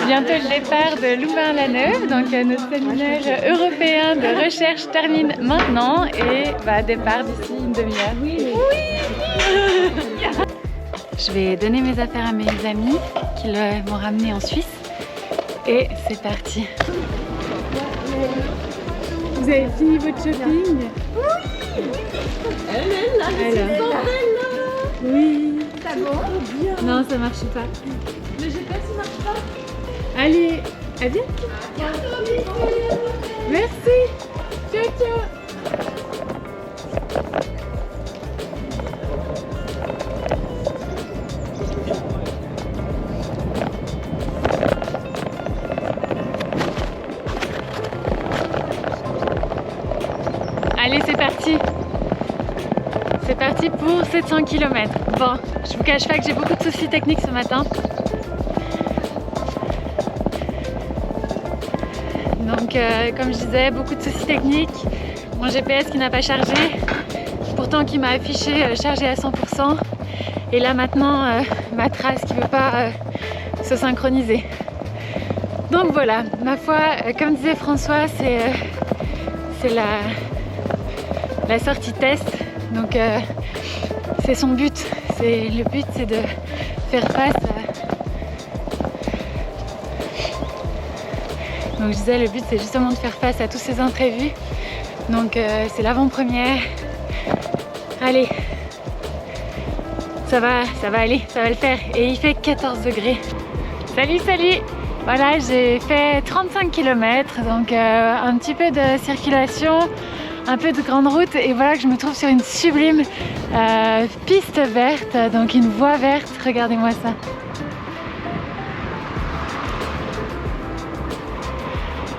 Bientôt le départ de Louvain-la-Neuve, donc notre séminaire européen de recherche termine maintenant et départ d'ici une demi-heure. Oui. Je vais donner mes affaires à mes amis qui m'ont ramené en Suisse et c'est parti. Vous avez fini votre shopping? Oui. Elle est là. Oui. Ça va? Non, ça marche pas. Le GPS ne marche pas. Allez, à bientôt. Merci. Ciao, ciao. Allez, c'est parti. C'est parti pour 700 km. Bon, je vous cache pas que j'ai beaucoup de soucis techniques ce matin. Donc, comme je disais, beaucoup de soucis techniques. Mon GPS qui n'a pas chargé, pourtant qui m'a affiché chargé à 100%. Et là maintenant, ma trace qui ne veut pas se synchroniser. Donc voilà, ma foi, comme disait François, c'est la sortie test. Donc c'est son but. Le but c'est de faire face à... Donc je disais, le but c'est justement de faire face à tous ces imprévus. Donc c'est l'avant-première. Allez, ça va aller, ça va le faire. Et il fait 14 degrés. Salut, salut! Voilà, j'ai fait 35 km, donc un petit peu de circulation, un peu de grande route, et voilà que je me trouve sur une sublime piste verte, donc une voie verte. Regardez-moi ça.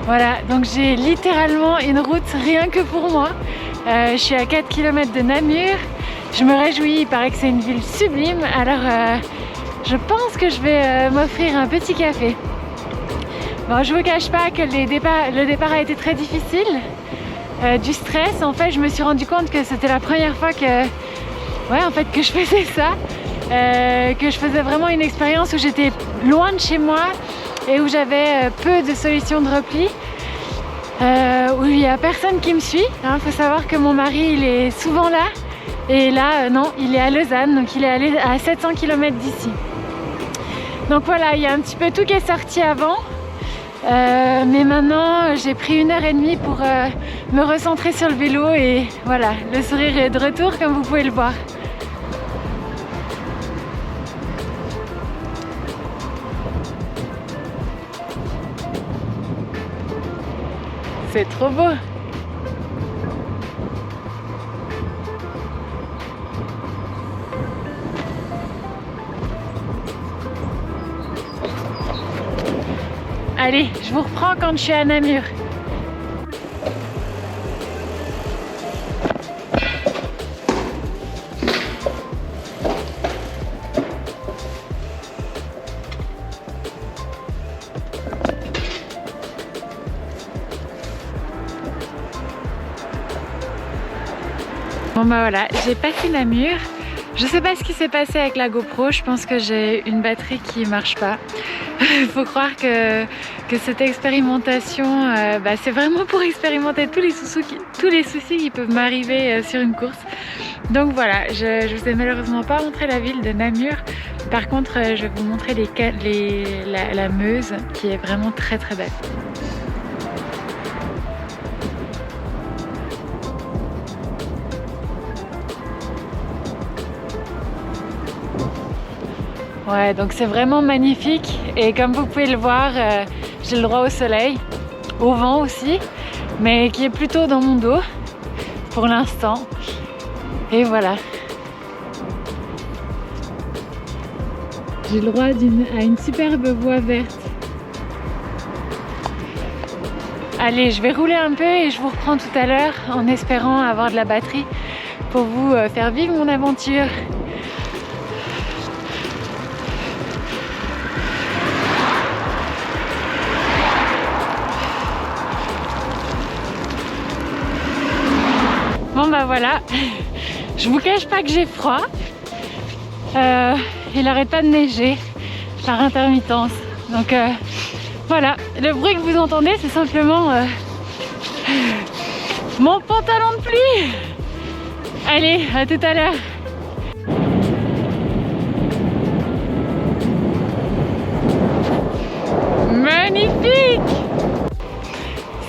Voilà, donc j'ai littéralement une route rien que pour moi. Je suis à 4 km de Namur. Je me réjouis, il paraît que c'est une ville sublime, alors je pense que je vais m'offrir un petit café. Bon, je vous cache pas que le départ a été très difficile. Du stress, en fait, je me suis rendu compte que c'était la première fois que je faisais ça, que je faisais vraiment une expérience où j'étais loin de chez moi et où j'avais peu de solutions de repli, où il n'y a personne qui me suit. Faut savoir que mon mari, il est souvent là, et là, non, il est à Lausanne, donc il est allé à 700 km d'ici. Donc voilà, il y a un petit peu tout qui est sorti avant. Mais maintenant j'ai pris 1h30 pour me recentrer sur le vélo et voilà, le sourire est de retour comme vous pouvez le voir. C'est trop beau. Allez, je vous reprends quand je suis à Namur. Bon voilà, j'ai passé Namur. Je sais pas ce qui s'est passé avec la GoPro, je pense que j'ai une batterie qui marche pas. Il faut croire que cette expérimentation, c'est vraiment pour expérimenter tous les soucis qui peuvent m'arriver sur une course. Donc voilà, je vous ai malheureusement pas montré la ville de Namur. Par contre, je vais vous montrer la Meuse qui est vraiment très très belle. Ouais, donc c'est vraiment magnifique et comme vous pouvez le voir, j'ai le droit au soleil, au vent aussi, mais qui est plutôt dans mon dos pour l'instant. Et voilà. J'ai le droit à une superbe voie verte. Allez, je vais rouler un peu et je vous reprends tout à l'heure en espérant avoir de la batterie pour vous faire vivre mon aventure. Bon voilà, je vous cache pas que j'ai froid. Il arrête pas de neiger par intermittence. Donc Voilà, le bruit que vous entendez, c'est simplement mon pantalon de pluie. Allez, à tout à l'heure. Magnifique!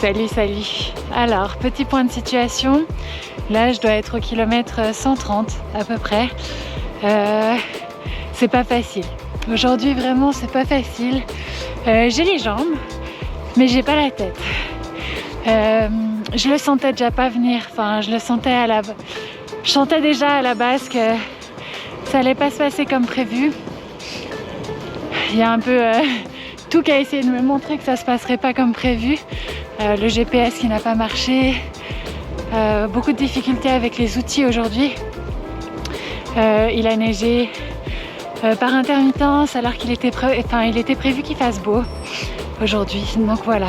Salut, salut. Alors, petit point de situation. Là, je dois être au kilomètre 130 à peu près. C'est pas facile. Aujourd'hui, vraiment, c'est pas facile. J'ai les jambes, mais j'ai pas la tête. Je le sentais déjà pas venir. Enfin, je sentais déjà à la base que ça allait pas se passer comme prévu. Il y a un peu tout qui a essayé de me montrer que ça se passerait pas comme prévu. Le GPS qui n'a pas marché. Beaucoup de difficultés avec les outils aujourd'hui. Il a neigé par intermittence alors qu'il était, il était prévu qu'il fasse beau aujourd'hui. Donc voilà.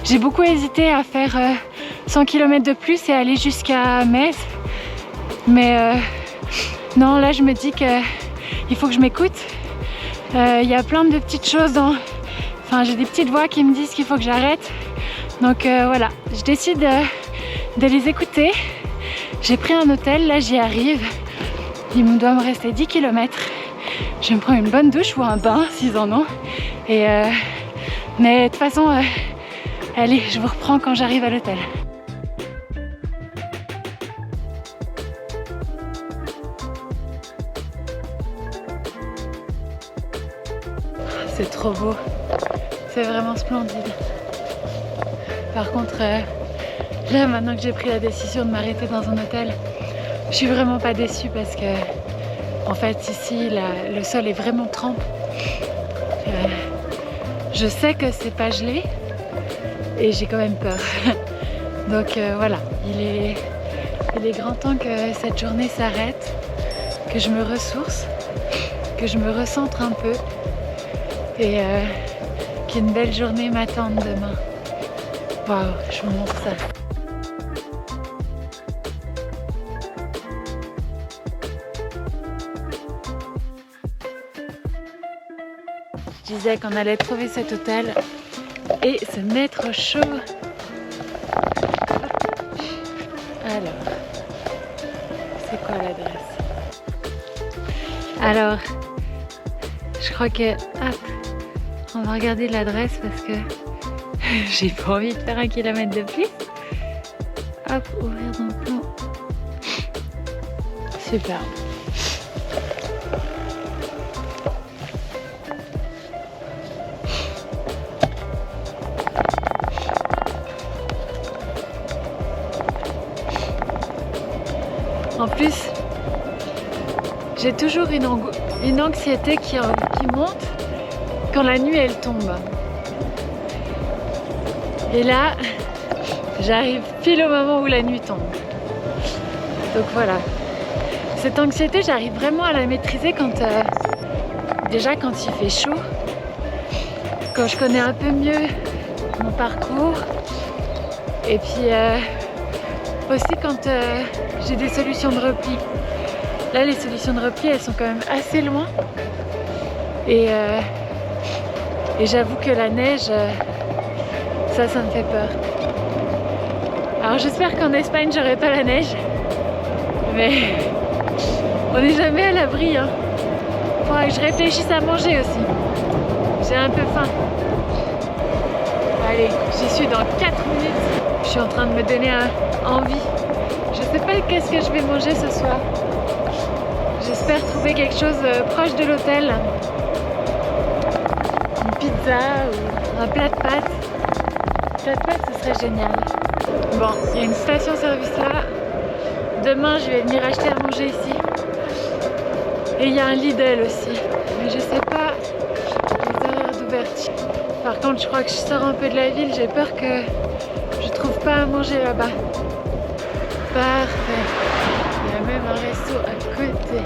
J'ai beaucoup hésité à faire 100 km de plus et aller jusqu'à Metz. Mais non, là je me dis qu'il faut que je m'écoute. Il y a plein de petites choses j'ai des petites voix qui me disent qu'il faut que j'arrête. Donc voilà, je décide de les écouter. J'ai pris un hôtel, là j'y arrive. Il doit me rester 10 km. Je vais me prendre une bonne douche ou un bain s'ils en ont. Mais de toute façon, allez, je vous reprends quand j'arrive à l'hôtel. C'est trop beau. C'est vraiment splendide. Par contre, là maintenant que j'ai pris la décision de m'arrêter dans un hôtel, je suis vraiment pas déçue parce que en fait ici le sol est vraiment trempe. Je sais que c'est pas gelé et j'ai quand même peur. Donc voilà, il est grand temps que cette journée s'arrête, que je me ressource, que je me recentre un peu et qu'une belle journée m'attende demain. Waouh, je vous montre ça. Je disais qu'on allait trouver cet hôtel et se mettre au chaud. Alors, c'est quoi l'adresse? Alors, je crois que... on va regarder l'adresse parce que j'ai pas envie de faire 1 kilomètre de plus. Hop, ouvrir dans le plan. Super. En plus, j'ai toujours une anxiété qui monte quand la nuit elle tombe. Et là, j'arrive pile au moment où la nuit tombe. Donc voilà. Cette anxiété, j'arrive vraiment à la maîtriser déjà quand il fait chaud, quand je connais un peu mieux mon parcours, et puis aussi quand j'ai des solutions de repli. Là, les solutions de repli, elles sont quand même assez loin. Et j'avoue que la neige, ça me fait peur. Alors j'espère qu'en Espagne, j'aurai pas la neige. Mais on n'est jamais à l'abri. Hein. Faudra que je réfléchisse à manger aussi. J'ai un peu faim. Allez, j'y suis dans 4 minutes. Je suis en train de me donner envie. Je sais pas qu'est-ce que je vais manger ce soir. J'espère trouver quelque chose proche de l'hôtel. Une pizza ou un plat de pâtes. Un plat de pâtes, ce serait génial. Bon, il y a une station-service là. Demain, je vais venir acheter à manger ici. Et il y a un Lidl aussi. Mais je sais pas les horaires d'ouverture. Par contre, je crois que je sors un peu de la ville. J'ai peur que je trouve pas à manger là-bas. Parfait. Il y a même un resto à côté.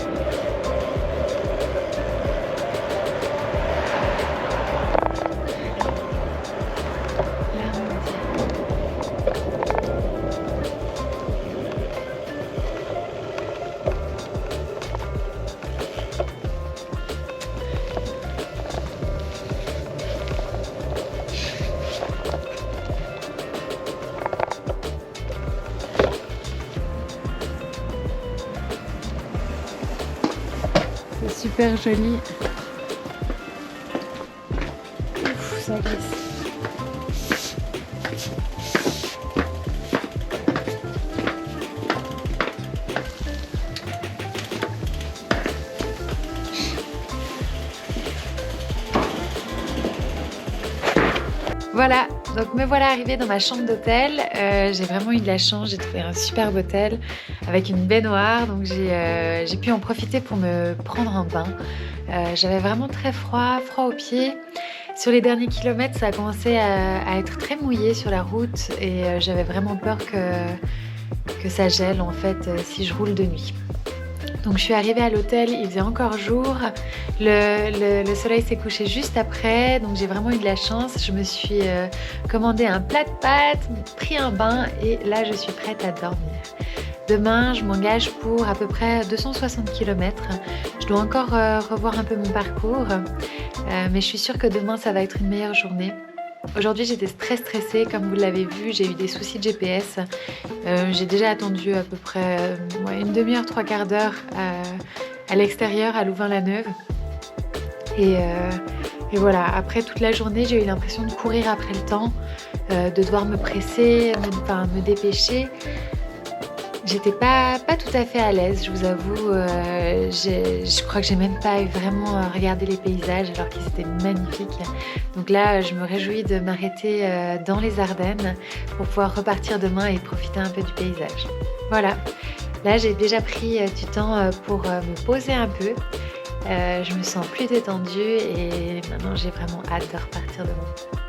super joli. Ouf, ça glisse. Voilà, donc me voilà arrivée dans ma chambre d'hôtel. J'ai vraiment eu de la chance, j'ai trouvé un superbe hôtel avec une baignoire, donc j'ai pu en profiter pour me prendre un bain. J'avais vraiment très froid aux pieds. Sur les derniers kilomètres, ça a commencé à être très mouillé sur la route et j'avais vraiment peur que ça gèle en fait si je roule de nuit. Donc je suis arrivée à l'hôtel, il faisait encore jour, le soleil s'est couché juste après, donc j'ai vraiment eu de la chance. Je me suis commandé un plat de pâtes, pris un bain et là je suis prête à dormir. Demain, je m'engage pour à peu près 260 km. Je dois encore revoir un peu mon parcours, mais je suis sûre que demain ça va être une meilleure journée. Aujourd'hui j'étais très stressée, comme vous l'avez vu, j'ai eu des soucis de GPS. J'ai déjà attendu à peu près une demi-heure, trois quarts d'heure à l'extérieur, à Louvain-la-Neuve. Et voilà, après toute la journée, j'ai eu l'impression de courir après le temps, de devoir me presser, me dépêcher. J'étais pas tout à fait à l'aise, je vous avoue. Je crois que j'ai même pas vraiment regardé les paysages alors qu'ils étaient magnifiques. Donc là, je me réjouis de m'arrêter dans les Ardennes pour pouvoir repartir demain et profiter un peu du paysage. Voilà, là j'ai déjà pris du temps pour me poser un peu. Je me sens plus détendue et maintenant j'ai vraiment hâte de repartir demain.